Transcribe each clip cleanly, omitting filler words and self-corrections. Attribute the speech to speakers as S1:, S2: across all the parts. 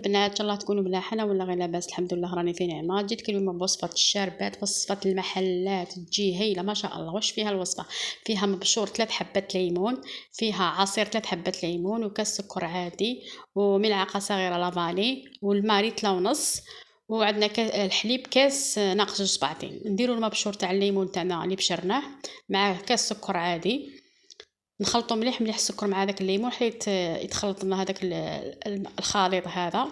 S1: البنات؟ ان شاء الله تكونوا ملاحنا ولا غير لاباس. الحمد لله راني في نعمه. جيت اليوم بوصفه الشاربات، وصفه المحلات تجي هايله ما شاء الله. واش فيها الوصفه؟ فيها مبشور 3 حبات ليمون، فيها عصير 3 حبات ليمون، وكاس سكر عادي، وملعقه صغيره لافاني، والماء لتر ونص، وعندنا الحليب كاس ناقص 2 نديروا المبشور تاع الليمون تاعنا اللي بشرناه مع كاس سكر عادي، نخلطو مليح مليح السكر مع داك الليمون حيت يتخلط لنا هذاك الخليط هذا،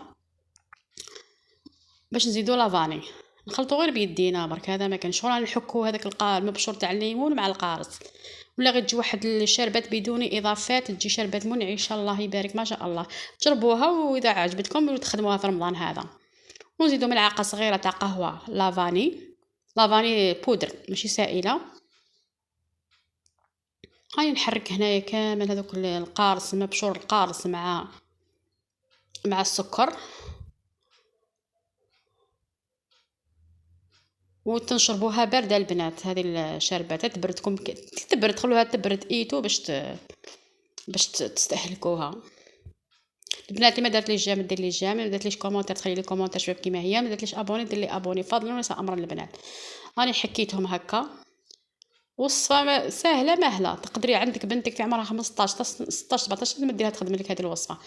S1: باش نزيدو لافاني نخلطو غير بيدينا برك. هذا ما كانش راه نحكو هذاك المبشور تاع الليمون مع القارص، ولا غير تجي واحد الشربات بدون اضافات، تجي شربات منعشه الله يبارك ما شاء الله. جربوها واذا عجبتكم تخدموها في رمضان هذا. ونزيدو ملعقه صغيره تاع قهوه لافاني بودر ماشي سائله. هاي نحرك هنايا كامل هذوك القارص مبشور القارص مع السكر، وتنشربوها بارده البنات. هذه الشربات تبردكم تبرد، خلوها تبرد ايتو باش تستهلكوها. البنات اللي ما دارت لي جيم دير لي جيم، ما دارت ليش كومونتير تخلي لي كومونتير شباب كيما هي، ما دارت ليش ابوني دير لي ابوني فضلا وليس امرا البنات. راني حكيتهم هكا. وصفه سهله مهله، تقدري عندك بنتك في عمرها 15 16 17 ما ديرها تخدم لك هذه الوصفه.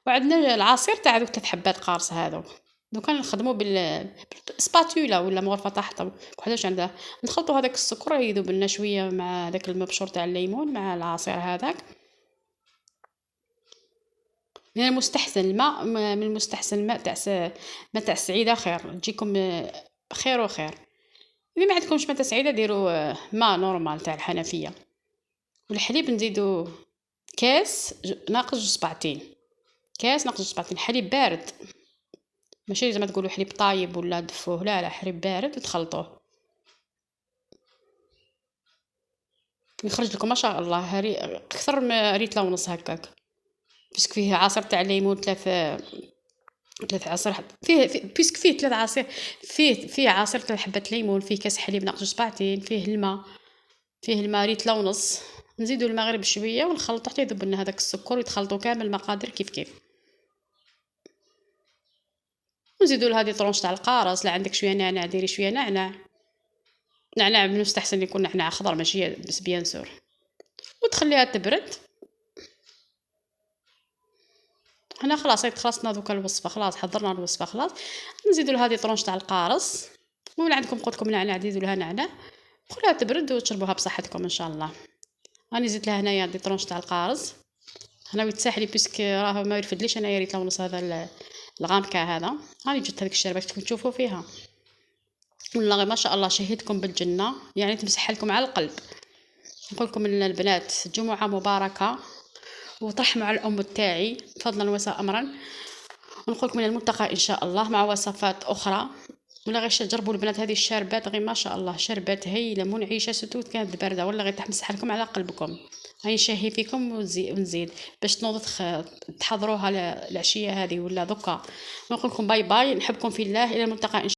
S1: وعندنا العصير تاع دوك 3 حبات قارص هذوك دوكا نخدموا سباتولا ولا مغرفه تحت وحداش عندها. نخلطوا هذاك السكر يذوب لنا شويه مع داك المبشور تاع الليمون مع العصير هذاك. من المستحسن الماء، من المستحسن الماء تاع السعيده خير، تجيكم خير وخير. اذا ما عندكمش ماء تاع السعيده ديروا ماء نورمال تاع الحنفيه. والحليب نزيدو كاس ناقص 2 كاس ناقص 2 حليب بارد، ماشي زي ما تقولوا حليب طايب ولا دفوه، لا حليب بارد وتخلطوه يخرج لكم ما شاء الله اكثر من ريتله ونص هكاك. باسكو فيه عصير تاع الليمون 3 عصير بيسك فيه 3 عصير، فيه عصير 3 حبات ليمون، فيه كاس حليب ناقص 2 فيه الماء ريتله ونص. نزيدو المغرب شويه ونخلطو حتى يذوب لنا هذاك السكر ويتخلطوا كامل المقادير كيف. ونزيدو لهذه طرونش تاع القارص. لا عندك شويه نعناع ديري شويه نعناع من المستحسن يكون نعناع خضر ماشي بس بيان سور. وتخليها تبرد. هنا خلاص خلصنا دوكا الوصفه، خلاص حضرنا الوصفه خلاص. نزيدو لهذه طرونش تاع القارص، ولا عندكم قلت لكم نعناع ديروا لها نعناع، خليها تبرد وتشربوها بصحتكم ان شاء الله. راني زدت لها هنايا دي طرونش تاع القارص. هنا يتساحلي بيسك راه ما يرفدليش انايا ريت ونص هذا الغامكه هذا. راني جبت هذيك الشربات كنتو تشوفوا فيها والله ما شاء الله شهيتكم بالجنه، يعني تمسح لكم على القلب. نقول لكم البنات جمعه مباركه وترحموا على الام تاعي فضلا وامرا. ونقول لكم من الملتقى ان شاء الله مع وصفات اخرى. ولا غير تجربوا البنات هذه الشربات غير ما شاء الله، شربات هايله منعشه ستوت كانت بارده ولا غير تحمس لكم على قلبكم. هاي نشهي فيكم ونزيد باش تنوضوا تحضروها العشيه هذه ولا دوكا. نقول لكم باي باي، نحبكم في الله، الى الملتقى.